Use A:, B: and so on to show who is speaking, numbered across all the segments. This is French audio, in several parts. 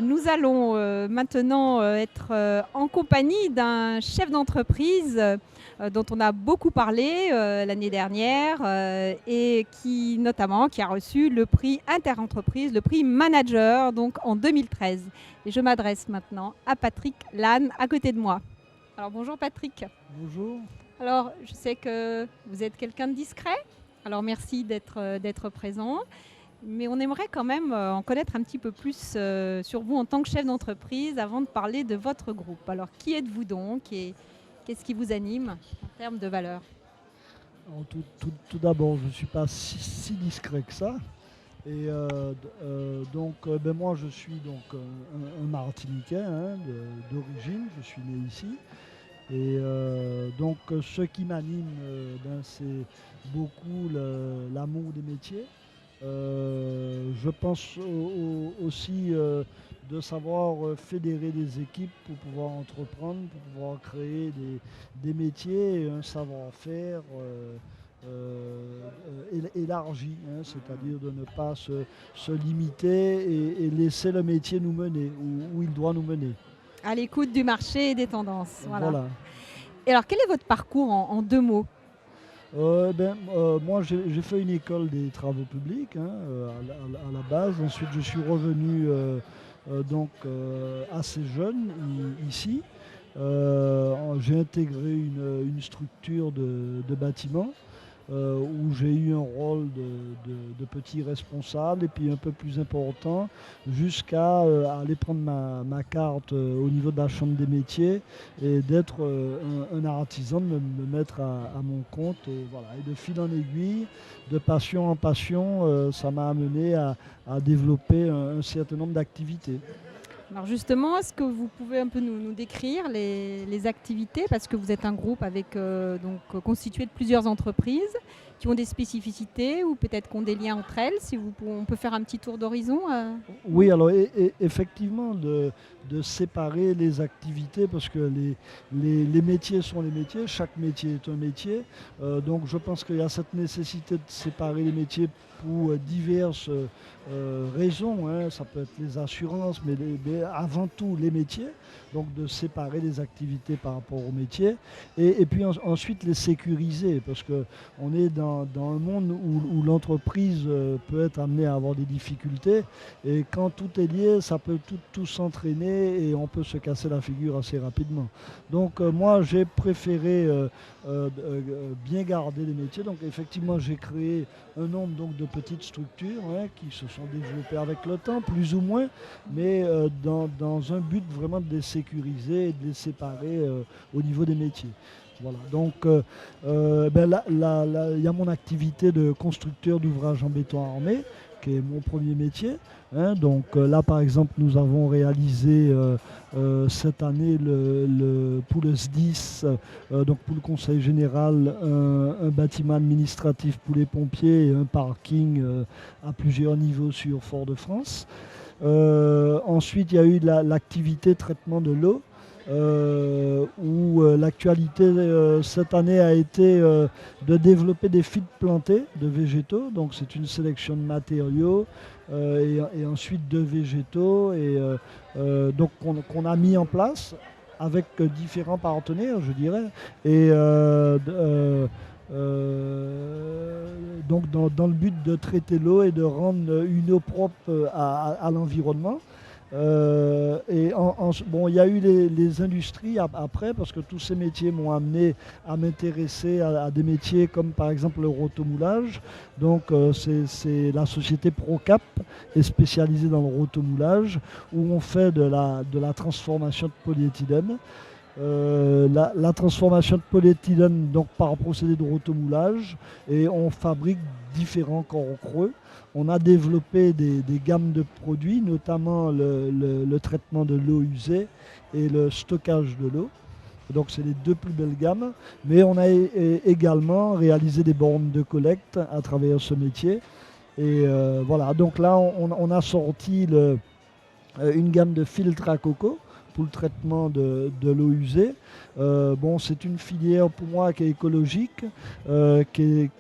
A: Nous allons maintenant être en compagnie d'un chef d'entreprise dont on a beaucoup parlé l'année dernière et qui notamment qui a reçu le prix Interentreprise, le prix Manager donc en 2013. Et je m'adresse maintenant à Patrick Lannes à côté de moi. Alors bonjour Patrick.
B: Bonjour.
A: Alors je sais que vous êtes quelqu'un de discret, alors merci d'être présent. Mais on aimerait quand même en connaître un petit peu plus sur vous en tant que chef d'entreprise avant de parler de votre groupe. Alors, qui êtes-vous donc et qu'est-ce qui vous anime en termes de valeurs?
B: Alors, tout d'abord, je ne suis pas si discret que ça. Et moi, je suis donc un Martiniquais d'origine. Je suis né ici. Et ce qui m'anime, c'est beaucoup l'amour des métiers. Je pense aussi de savoir fédérer des équipes pour pouvoir entreprendre, pour pouvoir créer des métiers et un savoir-faire élargi, c'est-à-dire de ne pas se limiter et laisser le métier nous mener où il doit nous mener.
A: À l'écoute du marché et des tendances.
B: Voilà.
A: Et alors, quel est votre parcours en 2 mots?
B: Moi, j'ai fait une école des travaux publics à la base. Ensuite, je suis revenu assez jeune ici. J'ai intégré une structure de bâtiment où j'ai eu un rôle de petit responsable et puis un peu plus important jusqu'à aller prendre ma carte au niveau de la Chambre des métiers et d'être un artisan, de me mettre à mon compte. Et, voilà. Et de fil en aiguille, de passion en passion, ça m'a amené à développer un certain nombre d'activités.
A: Alors justement, est-ce que vous pouvez un peu nous décrire les activités? Parce que vous êtes un groupe avec, constitué de plusieurs entreprises qui ont des spécificités ou peut-être qui ont des liens entre elles. Si on peut faire un petit tour d'horizon.
B: Oui, alors effectivement, de séparer les activités parce que les métiers sont les métiers, chaque métier est un métier. Donc je pense qu'il y a cette nécessité de séparer les métiers pour diverses raisons. Ça peut être les assurances, mais avant tout les métiers. Donc de séparer les activités par rapport aux métiers. Et puis ensuite les sécuriser parce qu'on est dans un monde où l'entreprise peut être amenée à avoir des difficultés. Et quand tout est lié, ça peut tout s'entraîner et on peut se casser la figure assez rapidement. Donc moi, j'ai préféré bien garder les métiers. Donc effectivement, j'ai créé un nombre de petites structures qui se sont développées avec le temps, plus ou moins, mais dans un but vraiment de les sécuriser et de les séparer au niveau des métiers. Voilà. Donc là, il y a mon activité de constructeur d'ouvrages en béton armé, qui est mon premier métier. Donc là, par exemple, nous avons réalisé cette année pour le SDIS, donc pour le Conseil général, un bâtiment administratif pour les pompiers et un parking à plusieurs niveaux sur Fort-de-France. Ensuite, il y a eu l'activité traitement de l'eau. Où l'actualité cette année a été de développer des fils plantés de végétaux. Donc c'est une sélection de matériaux et ensuite de végétaux donc qu'on a mis en place avec différents partenaires, je dirais. Et donc dans le but de traiter l'eau et de rendre une eau propre à l'environnement. Il y a eu les industries après, parce que tous ces métiers m'ont amené à m'intéresser à des métiers comme par exemple le rotomoulage. Donc c'est la société Procap est spécialisée dans le rotomoulage où on fait de la transformation de polyéthylène. La transformation de polyéthylène donc par procédé de rotomoulage et on fabrique différents corps creux. On a développé des gammes de produits, notamment le traitement de l'eau usée et le stockage de l'eau. Donc c'est les deux plus belles gammes. Mais on a également réalisé des bornes de collecte à travers ce métier. Et voilà, donc là on a sorti une gamme de filtres à coco pour le traitement de l'eau usée. Bon, c'est une filière pour moi qui est écologique, qui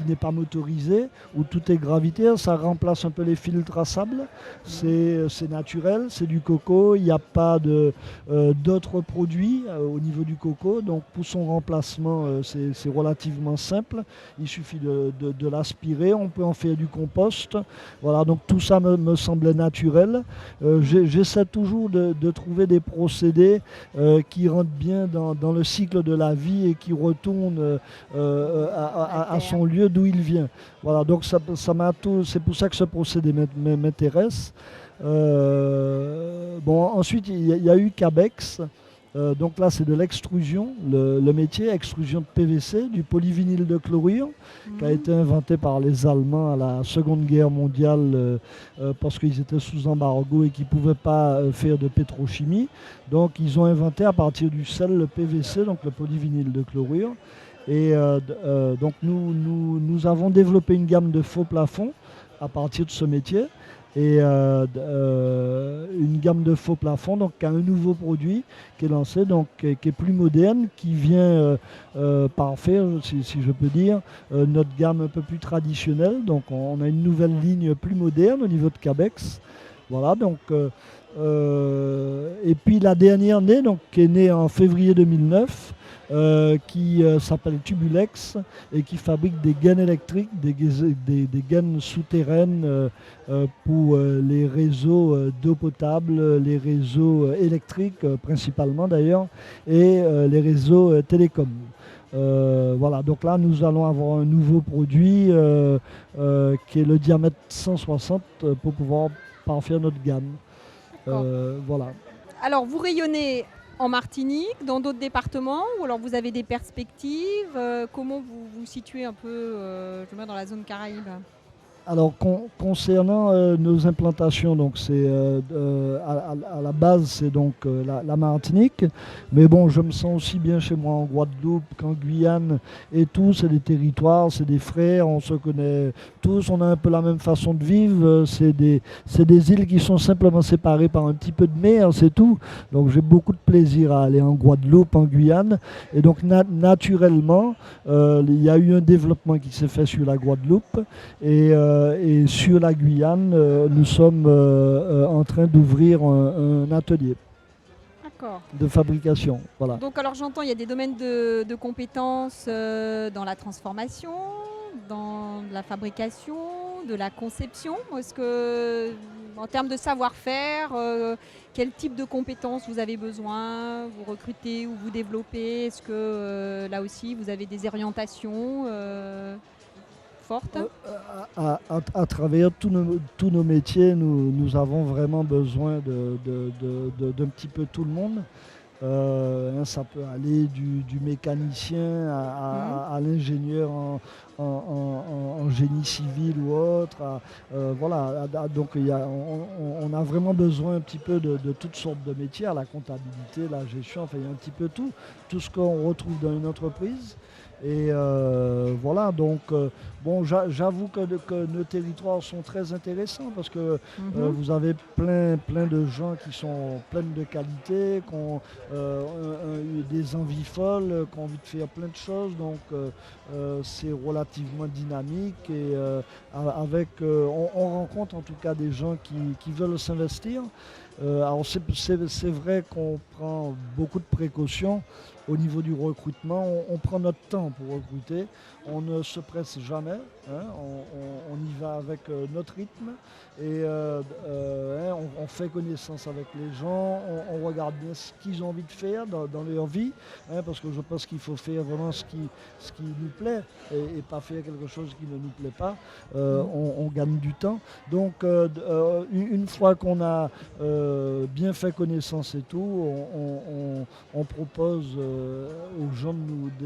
B: n'est pas motorisée, où tout est gravitaire. Ça remplace un peu les filtres à sable. C'est naturel, c'est du coco. Il n'y a pas d'autres produits au niveau du coco. Donc pour son remplacement, c'est relativement simple. Il suffit de l'aspirer. On peut en faire du compost. Voilà, donc tout ça me semblait naturel. J'essaie toujours de trouver des procédés qui rentrent bien dans le cycle de la vie et qui retournent à son lieu d'où il vient. Voilà, donc c'est pour ça que ce procédé m'intéresse. Bon, ensuite, il y a eu Cabex. Donc là, c'est de l'extrusion, le métier, extrusion de PVC, du polyvinyl de chlorure, qui a été inventé par les Allemands à la Seconde Guerre mondiale parce qu'ils étaient sous embargo et qu'ils ne pouvaient pas faire de pétrochimie. Donc ils ont inventé à partir du sel le PVC, donc le polyvinyl de chlorure. Et donc nous avons développé une gamme de faux plafonds à partir de ce métier. Et une gamme de faux plafonds, donc un nouveau produit qui est lancé, donc qui est plus moderne, qui vient parfaire, si je peux dire, notre gamme un peu plus traditionnelle. Donc on a une nouvelle ligne plus moderne au niveau de Cabex. Voilà, donc et puis la dernière née, donc qui est née en février 2009. Qui s'appelle Tubulex et qui fabrique des gaines électriques, des gaines souterraines pour les réseaux d'eau potable, les réseaux électriques principalement d'ailleurs, et les réseaux télécoms. Voilà, donc là nous allons avoir un nouveau produit qui est le diamètre 160 pour pouvoir parfaire notre gamme. Voilà.
A: Alors, vous rayonnez en Martinique, dans d'autres départements, ou alors vous avez des perspectives? Comment vous vous situez un peu dans la zone Caraïbe?
B: Alors concernant nos implantations, donc c'est à la base c'est donc la Martinique, mais bon je me sens aussi bien chez moi en Guadeloupe qu'en Guyane et tout, c'est des territoires, c'est des frères, on se connaît tous, on a un peu la même façon de vivre, c'est des îles qui sont simplement séparées par un petit peu de mer, c'est tout. Donc j'ai beaucoup de plaisir à aller en Guadeloupe, en Guyane, et donc naturellement il y a eu un développement qui s'est fait sur la Guadeloupe et sur la Guyane, nous sommes en train d'ouvrir un atelier de fabrication. Voilà.
A: Donc alors j'entends, il y a des domaines de compétences dans la transformation, dans la fabrication, de la conception. Est-ce que, en termes de savoir-faire, quel type de compétences vous avez besoin? Vous recrutez ou vous développez? Est-ce que là aussi vous avez des orientations fortes?
B: À travers tous nos métiers, nous avons vraiment besoin d'un petit peu tout le monde. Ça peut aller du mécanicien à l'ingénieur en génie civil ou autre. Voilà, donc on a vraiment besoin un petit peu de toutes sortes de métiers, à la comptabilité, la gestion, enfin il y a un petit peu tout ce qu'on retrouve dans une entreprise. Et voilà, donc bon, j'avoue que nos territoires sont très intéressants parce que vous avez plein de gens qui sont pleins de qualité, qui ont eu des envies folles, qui ont envie de faire plein de choses. Donc c'est relativement dynamique et on rencontre en tout cas des gens qui veulent s'investir. Alors c'est vrai qu'on prend beaucoup de précautions au niveau du recrutement. On prend notre temps pour recruter. On ne se presse jamais. Hein, on y va avec notre rythme et on fait connaissance avec les gens. On regarde bien ce qu'ils ont envie de faire dans leur vie, hein, parce que je pense qu'il faut faire vraiment ce qui nous plaît et pas faire quelque chose qui ne nous plaît pas. On gagne du temps. Donc une fois qu'on a bien fait connaissance et tout, on propose aux gens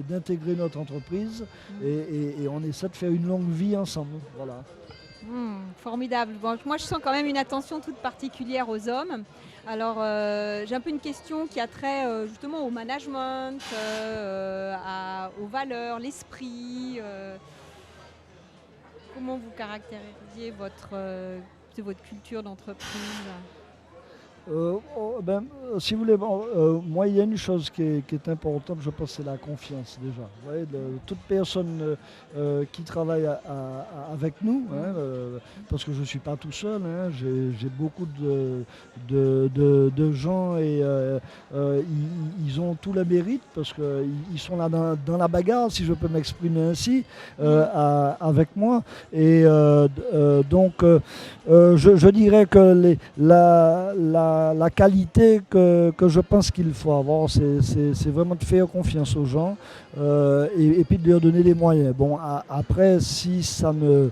B: d'intégrer notre entreprise et on essaie de faire une longue vie ensemble. Voilà.
A: Formidable. Bon, moi, je sens quand même une attention toute particulière aux hommes. Alors, j'ai un peu une question qui a trait justement au management, aux valeurs, l'esprit. Comment vous caractérisiez votre culture d'entreprise?
B: Si vous voulez, moi, il y a une chose qui est importante, je pense, c'est la confiance déjà. Vous voyez, toute personne qui travaille avec nous, hein, parce que je ne suis pas tout seul, hein, j'ai beaucoup de gens et ils ont tout le mérite parce qu'ils sont là dans la bagarre, si je peux m'exprimer ainsi, avec moi. Et je dirais que la qualité que je pense qu'il faut avoir, c'est vraiment de faire confiance aux gens et puis de leur donner les moyens. Bon, après, si ça ne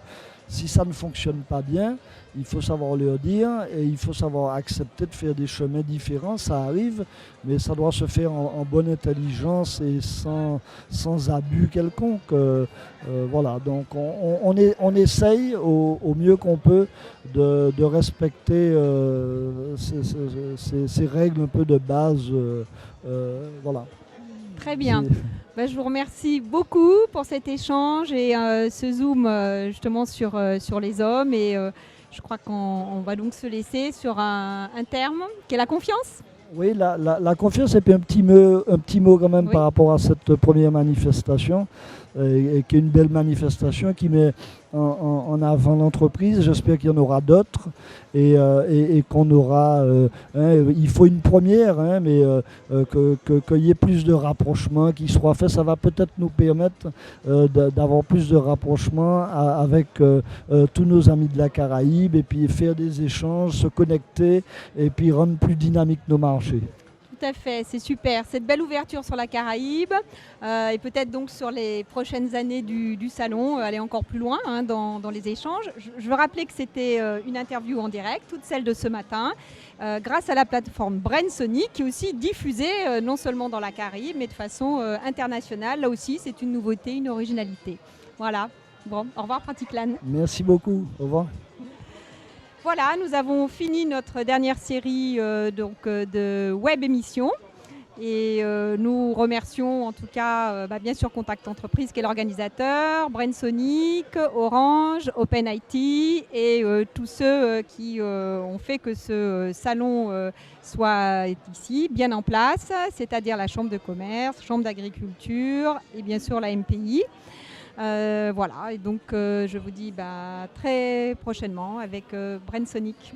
B: fonctionne pas bien, il faut savoir leur dire et il faut savoir accepter de faire des chemins différents. Ça arrive, mais ça doit se faire en bonne intelligence et sans abus quelconque. Voilà, donc on essaye au mieux qu'on peut de respecter ces règles un peu de base. Voilà.
A: Très bien. Je vous remercie beaucoup pour cet échange et ce zoom justement sur les hommes. Et je crois qu'on va donc se laisser sur un terme qui est la confiance.
B: Oui, la confiance, et puis un petit mot quand même par rapport à cette première manifestation, et qui est une belle manifestation qui met en avant l'entreprise. J'espère qu'il y en aura d'autres et qu'on aura, il faut une première, hein, mais qu'il y ait plus de rapprochements qui soient faits. Ça va peut-être nous permettre d'avoir plus de rapprochements avec tous nos amis de la Caraïbe et puis faire des échanges, se connecter et puis rendre plus dynamiques nos marchés.
A: Tout à fait, c'est super. Cette belle ouverture sur la Caraïbe et peut-être donc sur les prochaines années du salon, aller encore plus loin dans les échanges. Je veux rappeler que c'était une interview en direct, toute celle de ce matin, grâce à la plateforme Brainsonic, qui est aussi diffusée non seulement dans la Caraïbe, mais de façon internationale. Là aussi, c'est une nouveauté, une originalité. Voilà. Bon, au revoir Praticlan.
B: Merci beaucoup. Au revoir.
A: Voilà, nous avons fini notre dernière série de web émissions et nous remercions en tout cas bien sûr Contact Entreprise qui est l'organisateur, Brainsonic, Orange, OpenIT et tous ceux qui ont fait que ce salon soit ici, bien en place, c'est-à-dire la Chambre de commerce, Chambre d'agriculture et bien sûr la MPI. Voilà, et donc je vous dis très prochainement avec Brainsonic.